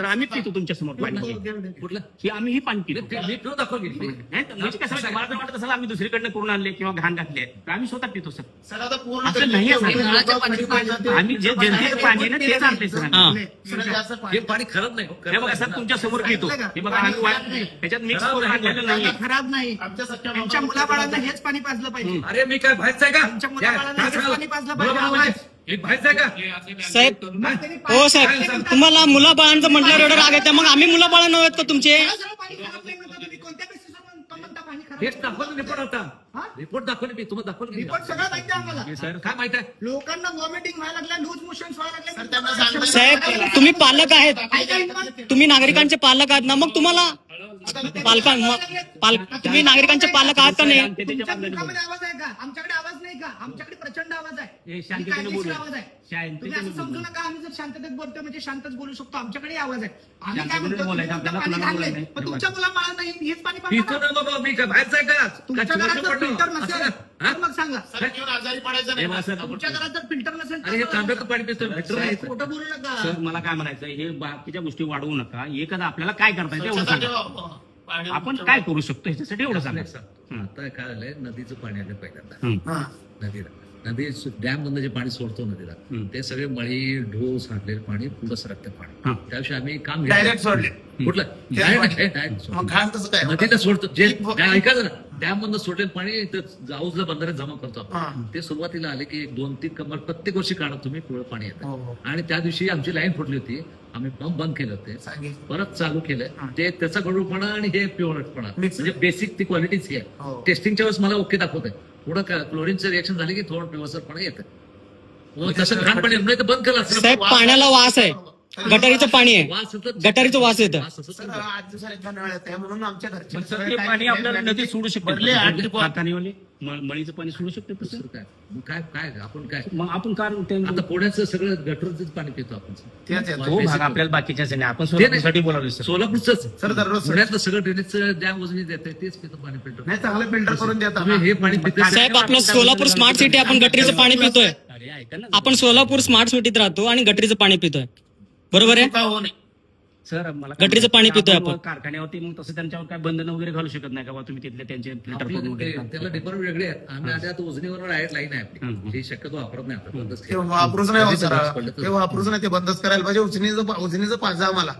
तर आम्ही पितो तुमच्या समोर पाणी. कुठलं ही आम्ही ही पाणी पितो. मी पिऊन दाखव म्हणजे कसं मला तर वाटत असेल आम्ही दुसरीकडनं करून आणले किंवा घाण घातले तर आम्ही स्वतः पितो सर. सर आता पूर्ण असं नाही आहे सर. नळाच्या पाण्याची आम्ही जे जनतेचं पाणी आहे ना तेच आणते सर आम्ही. हे पाणी खराब नाही हे बघा सर तुमच्या समोर पितो. हे बघा आम्ही त्याच्यात मिक्स करून आणलेलं नाहीये. खराब नाही. आमच्या सख्या त्यांच्या मुलाबाळांना हेच पाणी पाजलं पाहिजे. अरे मी काय बाहेरचं आहे का तुमच्या मुलाबाळांना हेच पाणी पाजलं पाहिजे. हे बाहेरचं आहे का साहेब हो साहेब तुम्हाला मुलाबाळांचं म्हटल्यावर एवढं राग येतं मग आम्ही मुलाबाळांना नव्हत का तुमचे. पाणी खराब नाही म्हणता तुम्ही. कोणत्या बेसिसवर म्हणता पाणी खराब? हेच दाखवलं रिपोर्ट आता रिपोर्ट दाखवलं मी तुम्हाला दाखवलं रिपोर्ट सगळं माहिती आहे आम्हाला. सर काय माहित आहे लोकांना वॉमिटिंग व्हायला लागल्या, लूज मोशन व्हायला सर, त्यांना सांगा. लागल्या. साहेब तुम्ही पालक आहेत, तुम्ही नागरिकांचे पालक आहात ना मग तुम्हाला तुम्ही नागरिकांचे पालक आहात का नाही. तुमच्या मुखामध्ये आवाज आहे का? आमच्याकडे आवाज नाही का? आमच्याकडे प्रचंड आवाज आहे. हे शांततेने कायदेशीर बोलू. आवाज आहे. शांततेने तुम्ही असं समजू बोलू. नका आम्ही जर शांततेत बोलतोय म्हणजे शांतच बोलू शकतो. आमच्याकडे आवाज आहे. आम्ही काय शांततेने म्हणतो बोलायचं, तुम्ही आपल्याला पाणी कुणाला घाललंय. बोलायचं पण नाही. तुमच्या मुलाबाळांना हेच पाणी पितो पाजता ना बाबा मी काय बाहेरचं आहे का तुमच्या का घरात जर चिमटं फिल्टर पडलं? नसेल असं का? तर मग सांगा. सर घेऊन आजारी पडायचं हे बघा नाही. सर तुमच्या घरात जर फिल्टर नसेल अरे हे तर तांब्याचं पाणी पितो फिल्टर नाही खोटं बोलू नका. सर मला काय म्हणायचं हे बाकीच्या गोष्टी वाढवू नका. एखादा आपल्याला काय करता येतं एवढं स्वच्छता सांगा. ठेवा. पाणी- आपण काय करू शकतो ह्याच्यासाठी एवढं सांगा. आता काय झालंय नदीचं पाणी आलं पहिल्यांदा हम्म. नदीला नदी डॅम मधनं जे पाणी सोडतो नदीला ते सगळे मळी ढो साठलेलं पाणी पुढं सरकतं हा. पाणी त्याविषयी आम्ही काम डायरेक्ट सोडले. कुठलं डायरेक्ट मग घाण कसं काय? नदीला सोडतो जे ऐकायचं ना डॅम मधनं सोडलेलं पाणी जाऊजला बंधाऱ्यात जमा करतो हा. आपण. ते सुरुवातीला आले की 2-3 कमर प्रत्येक वर्षी काढत तुम्ही पुढं पाणी हो, येतं हो. आणि त्या दिवशी आमची लाईन फुटली होती आम्ही पंप बंद केले होते सांगितलं. परत चालू केलं ते त्याचा गडूपणा आणि हे पिवळटपणा Mix. म्हणजे बेसिक ती क्वालिटीच ही हो. आहे टेस्टिंगच्या वेळेस मला ओके दाखवतंय पुढं क्लोरीनचं रिएक्शन झाले की थोडं पिवळसरपणा येतं मग तसं घाण पाणी नाही तर बंद केलं असतं. साहेब पाण्याला वास आहे, गटारीचं पाणी आहे, वास येतं. गटारीचं वास येतं. वास असं सर 8 दिवसाला एकदा नळ येते म्हणून आमच्या घरचे पण सर सगळे ते काय पाणी केले, आपल्याला नदी सोडू भरले 8 शकतो. टिपो. कारखानेवाले मळीचं पाणी सोडू शकतो तसं. दुसरं काय मग काय काय आपण काय मग आपण कारण आता पुण्याचं सगळं गटरचंच पाणी पितो आपण तेच येतं. तो भाग आपल्याला बाकीच्याच नाही. आपण ते नाही. स्वतःसाठी बोलावलं सर. सोलापूरच सर, दररोज पुण्यातलं सगळं ड्रेनेजचं डॅम वजनी देते तेच पितो पाणी फिल्टर नाही चांगलं फिल्टर करून देतात. तुम्ही हे पाणी पिता साहेब आपलं सोलापूर स्मार्ट सिटी आपण गटरीचं पाणी पितोय. अरे ऐका ना आपण सोलापूर स्मार्ट सिटीत राहतो आणि गटरीचं पाणी पितोय बरोबर आहे. चुका होऊ नये. सर मला काय गटरीचं पाणी पितोय आपण आपण. कारखान्यावरती मग तसं त्यांच्यावर काय बंधन वगैरे घालू शकत नाही का बा तुम्ही तिथले त्यांचे फिल्टर करून वगैरे आपलं त्याला डिपार्टमेंट वेगळे आहेत आम्ही आधी आता उजनीवर डायरेक्ट लाईन आहे आपली हे शक्यतो वापरत नाही आपण बंदच ते केलं. वापरूच नाही हो कधीच सर. बंद पडलं तर- ते वापरूच नाही ते बंदच करायला पाहिजे. उजनीचं पाहिजे आम्हाला.